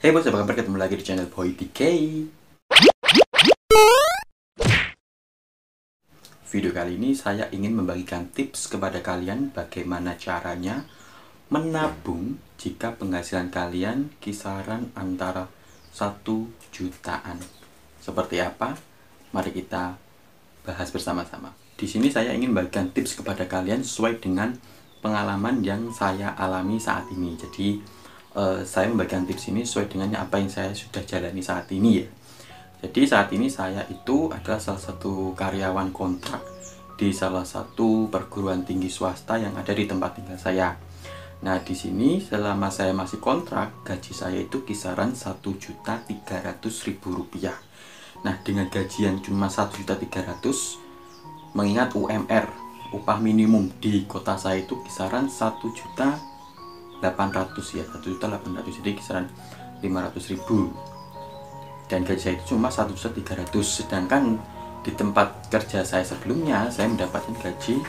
Hey bos, apa kabar? Ketemu lagi di channel Boy DK. Video kali ini saya ingin membagikan tips kepada kalian bagaimana caranya menabung jika penghasilan kalian kisaran antara 1 jutaan. Seperti apa? Mari kita bahas bersama-sama. Di sini saya ingin membagikan tips kepada kalian sesuai dengan pengalaman yang saya alami saat ini. Jadi saya membagikan tips ini sesuai dengan apa yang saya sudah jalani saat ini ya. Jadi saat ini saya itu adalah salah satu karyawan kontrak di salah satu perguruan tinggi swasta yang ada di tempat tinggal saya. Nah di sini selama saya masih kontrak, gaji saya itu kisaran Rp1.300.000. Nah dengan gaji yang cuma Rp1.300.000, mengingat UMR upah minimum di kota saya itu kisaran 1.800.000 ya, 1.800.000, jadi kisaran 500.000. Dan gaji saya itu cuma 1.300.000, sedangkan di tempat kerja saya sebelumnya saya mendapatkan gaji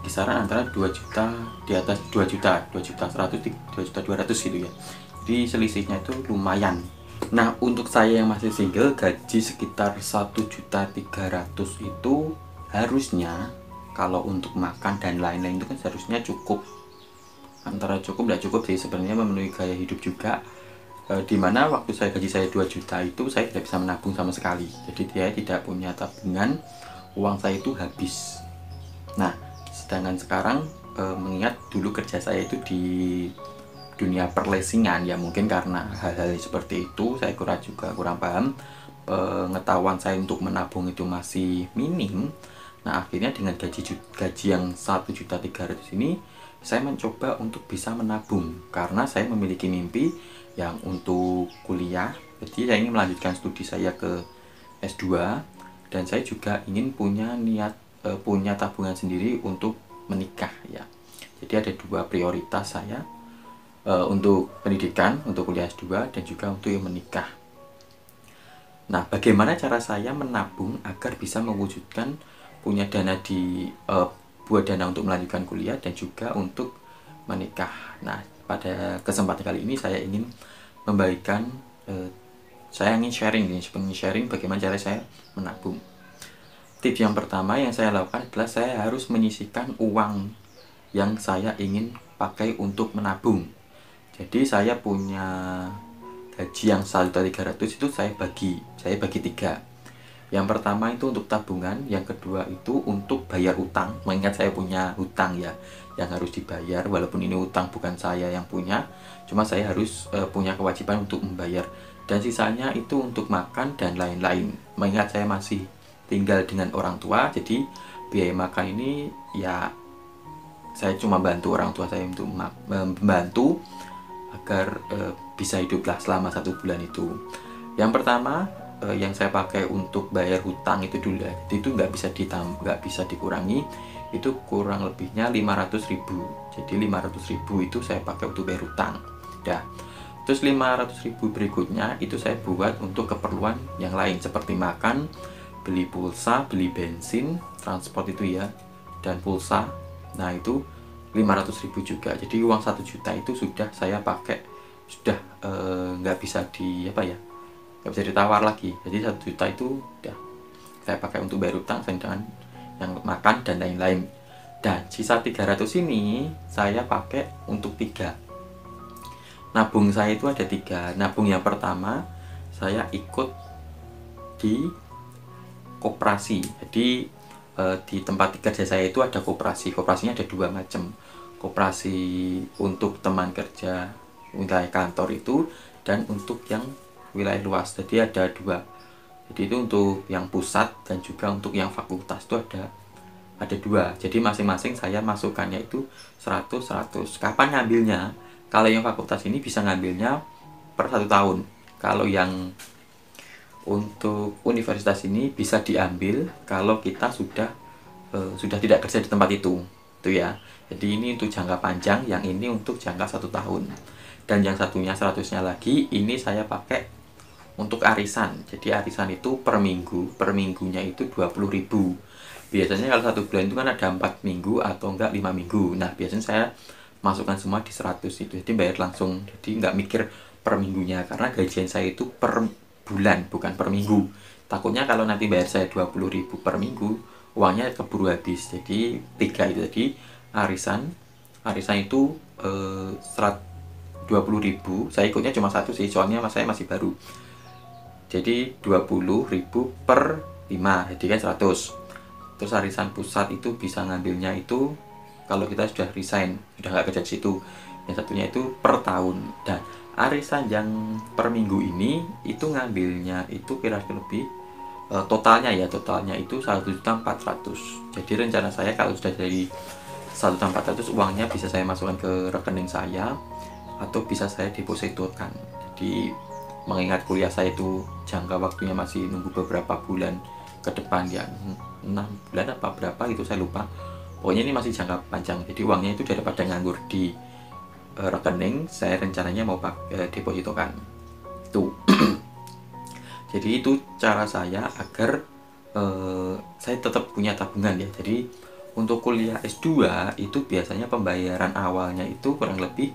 kisaran antara 2 juta, di atas 2 juta, 2.100.000, 2.200.000 gitu ya. Jadi selisihnya itu lumayan. Nah untuk saya yang masih single, gaji sekitar 1.300.000 itu harusnya kalau untuk makan dan lain-lain itu kan seharusnya cukup, antara cukup dan cukup sih sebenarnya, memenuhi gaya hidup juga. Dimana waktu gaji saya 2 juta itu saya tidak bisa menabung sama sekali, jadi dia tidak punya tabungan, uang saya itu habis. Nah sedangkan sekarang mengingat dulu kerja saya itu di dunia perlesingan ya, mungkin karena hal-hal seperti itu saya kurang paham, pengetahuan saya untuk menabung itu masih minim. Nah akhirnya dengan gaji yang 1.300.000 ini saya mencoba untuk bisa menabung, karena saya memiliki mimpi yang untuk kuliah. Jadi saya ingin melanjutkan studi saya ke S2, dan saya juga ingin punya punya tabungan sendiri untuk menikah ya. Jadi ada dua prioritas saya, untuk pendidikan, untuk kuliah S2, dan juga untuk yang menikah. Nah bagaimana cara saya menabung agar bisa mewujudkan punya dana buat dana untuk melanjutkan kuliah dan juga untuk menikah. Nah pada kesempatan kali ini saya ingin membagikan, saya ingin sharing bagaimana cara saya menabung. Tips yang pertama yang saya lakukan adalah saya harus menyisihkan uang yang saya ingin pakai untuk menabung. Jadi saya punya gaji yang 1.300.000 itu saya bagi 3. Yang pertama itu untuk tabungan, yang kedua itu untuk bayar utang, mengingat saya punya hutang ya yang harus dibayar, walaupun ini utang bukan saya yang punya, cuma saya harus punya kewajiban untuk membayar. Dan sisanya itu untuk makan dan lain-lain, mengingat saya masih tinggal dengan orang tua, jadi biaya makan ini ya saya cuma bantu orang tua saya untuk membantu agar bisa hiduplah selama 1 bulan itu. Yang pertama yang saya pakai untuk bayar hutang itu dulu ya, itu nggak bisa dikurangi, itu kurang lebihnya 500.000. Jadi 500.000 itu saya pakai untuk bayar hutang. Dah. Terus 500.000 berikutnya itu saya buat untuk keperluan yang lain seperti makan, beli pulsa, beli bensin, transport itu ya, dan pulsa. Nah itu 500.000 juga. Jadi uang 1 juta itu sudah saya pakai, sudah nggak bisa nggak bisa ditawar lagi. Jadi 1 juta itu udah saya pakai untuk bayar utang, sedangkan yang makan dan lain-lain. Dan sisa 300 ini saya pakai untuk 3. Nabung saya itu ada 3. Nabung yang pertama saya ikut di koperasi. Jadi di tempat kerja saya itu ada koperasi. Koperasinya ada 2 macam. Koperasi untuk teman kerja wilayah kantor itu, dan untuk yang wilayah luas. Jadi ada 2. Jadi itu untuk yang pusat dan juga untuk yang fakultas itu ada 2. Jadi masing-masing saya masukkannya itu 100. Kapan ngambilnya? Kalau yang fakultas ini bisa ngambilnya per 1 tahun. Kalau yang untuk universitas ini bisa diambil kalau kita sudah tidak kerja di tempat itu ya. Jadi ini untuk jangka panjang, yang ini untuk jangka 1 tahun. Dan yang satunya 100-nya lagi ini saya pakai untuk arisan. Jadi arisan itu per minggunya itu 20.000. Biasanya kalau 1 bulan itu kan ada 4 minggu atau enggak 5 minggu. Nah biasanya saya masukkan semua di 100 itu, jadi bayar langsung, jadi nggak mikir per minggunya, karena gajian saya itu per bulan bukan per minggu. Takutnya kalau nanti bayar saya 20.000 per minggu, uangnya keburu habis. Jadi 3 itu tadi arisan itu 20.000. Saya ikutnya cuma satu sih, soalnya saya masih baru. Jadi 20.000 per 5, jadi kan 100. Terus arisan pusat itu bisa ngambilnya itu kalau kita sudah resign, sudah nggak kerja di situ. Yang satunya itu per tahun. Dan arisan yang per minggu ini itu ngambilnya itu kira-kira lebih totalnya itu 1.400.000. Jadi rencana saya kalau sudah dari 1.400.000, uangnya bisa saya masukkan ke rekening saya atau bisa saya depositokan. Jadi mengingat kuliah saya itu jangka waktunya masih nunggu beberapa bulan ke depan ya, 6 bulan apa berapa itu saya lupa. Pokoknya ini masih jangka panjang, jadi uangnya itu daripada nganggur di rekening, saya rencananya mau depositokan tuh. Jadi itu cara saya agar saya tetap punya tabungan ya. Jadi untuk kuliah S2 itu biasanya pembayaran awalnya itu kurang lebih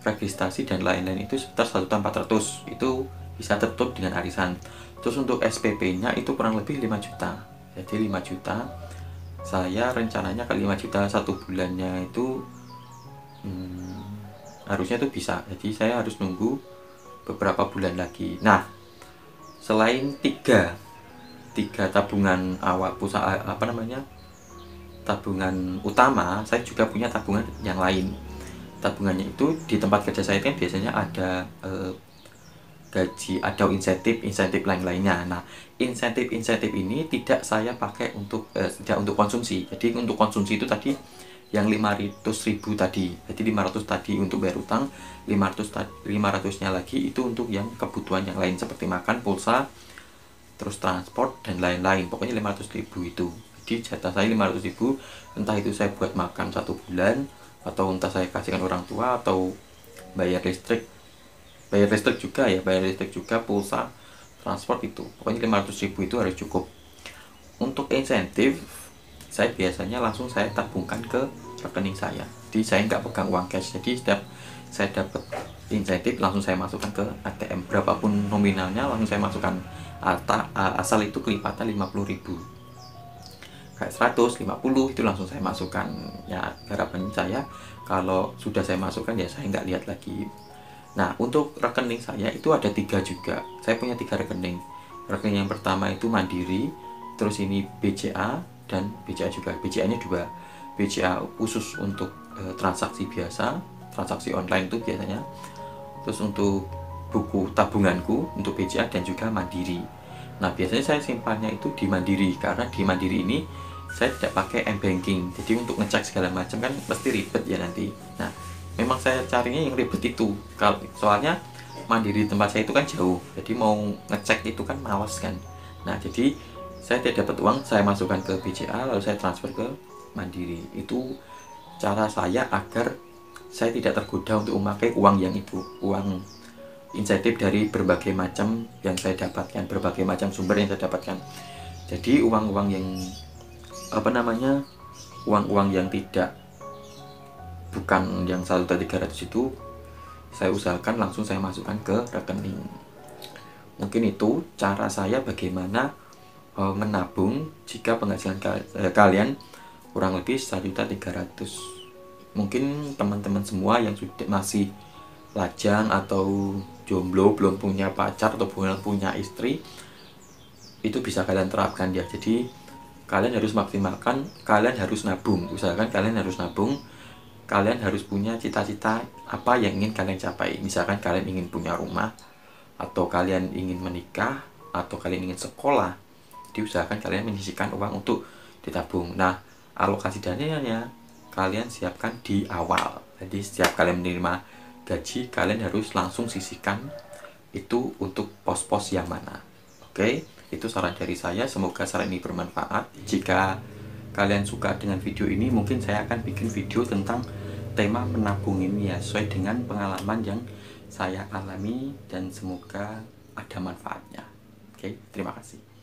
registrasi dan lain-lain itu sekitar 1.400.000, itu bisa tertutup dengan arisan. Terus untuk SPP-nya itu kurang lebih 5 juta. Jadi 5 juta saya rencananya ke 5 juta satu bulannya itu harusnya itu bisa. Jadi saya harus nunggu beberapa bulan lagi. Nah, selain tiga tabungan awal tabungan utama, saya juga punya tabungan yang lain. Tabungannya itu di tempat kerja saya kan biasanya ada gaji, ada insentif lain-lainnya. Nah, insentif ini tidak saya pakai tidak untuk konsumsi. Jadi untuk konsumsi itu tadi yang 500.000 tadi. Jadi 500 tadi untuk bayar utang, 500-nya lagi itu untuk yang kebutuhan yang lain seperti makan, pulsa, terus transport dan lain-lain. Pokoknya 500.000 itu. Jadi jatah saya 500.000, entah itu saya buat makan 1 bulan, atau entah saya kasihkan orang tua, atau bayar listrik juga, pulsa, transport itu. Pokoknya 500.000 itu harus cukup. Untuk insentif, saya biasanya langsung saya tabungkan ke rekening saya. Jadi saya nggak pegang uang cash. Jadi setiap saya dapat insentif langsung saya masukkan ke ATM. Berapapun nominalnya langsung saya masukkan. Asal itu kelipatan 50.000. Kayak 150 itu langsung saya masukkan. Ya harapan saya kalau sudah saya masukkan ya saya nggak lihat lagi. Nah, untuk rekening saya itu ada 3 juga. Saya punya 3 rekening. Rekening yang pertama itu Mandiri, terus ini BCA, dan BCA juga. BCA-nya 2. BCA khusus untuk transaksi biasa, transaksi online itu biasanya. Terus untuk buku tabunganku untuk BCA dan juga Mandiri. Nah, biasanya saya simpannya itu di Mandiri, karena di Mandiri ini saya tidak pakai m-banking. Jadi untuk ngecek segala macam kan pasti ribet ya nanti. Nah, memang saya carinya yang ribet itu. Soalnya Mandiri tempat saya itu kan jauh. Jadi mau ngecek itu kan malas kan. Nah, jadi saya tidak dapat uang, saya masukkan ke BCA lalu saya transfer ke Mandiri. Itu cara saya agar saya tidak tergoda untuk memakai uang yang itu, uang insentif dari berbagai macam yang saya dapatkan, berbagai macam sumber yang saya dapatkan. Jadi uang-uang yang uang-uang yang bukan yang 1.300 itu saya usahakan langsung saya masukkan ke rekening. Mungkin itu cara saya bagaimana menabung jika penghasilan kalian kurang lebih 1.300.000. Mungkin teman-teman semua yang sudah masih lajang atau jomblo, belum punya pacar atau belum punya istri, itu bisa kalian terapkan ya. Jadi kalian harus maksimalkan, kalian harus nabung. Usahakan kalian harus nabung. Kalian harus punya cita-cita apa yang ingin kalian capai. Misalkan kalian ingin punya rumah, atau kalian ingin menikah, atau kalian ingin sekolah, diusahakan kalian menyisihkan uang untuk ditabung. Nah, alokasi dananya kalian siapkan di awal. Jadi setiap kalian menerima gaji, kalian harus langsung sisihkan itu untuk pos-pos yang mana. Oke, itu saran dari saya. Semoga saran ini bermanfaat. Jika kalian suka dengan video ini, mungkin saya akan bikin video tentang tema menabung ini ya, sesuai dengan pengalaman yang saya alami, dan semoga ada manfaatnya. Oke, terima kasih.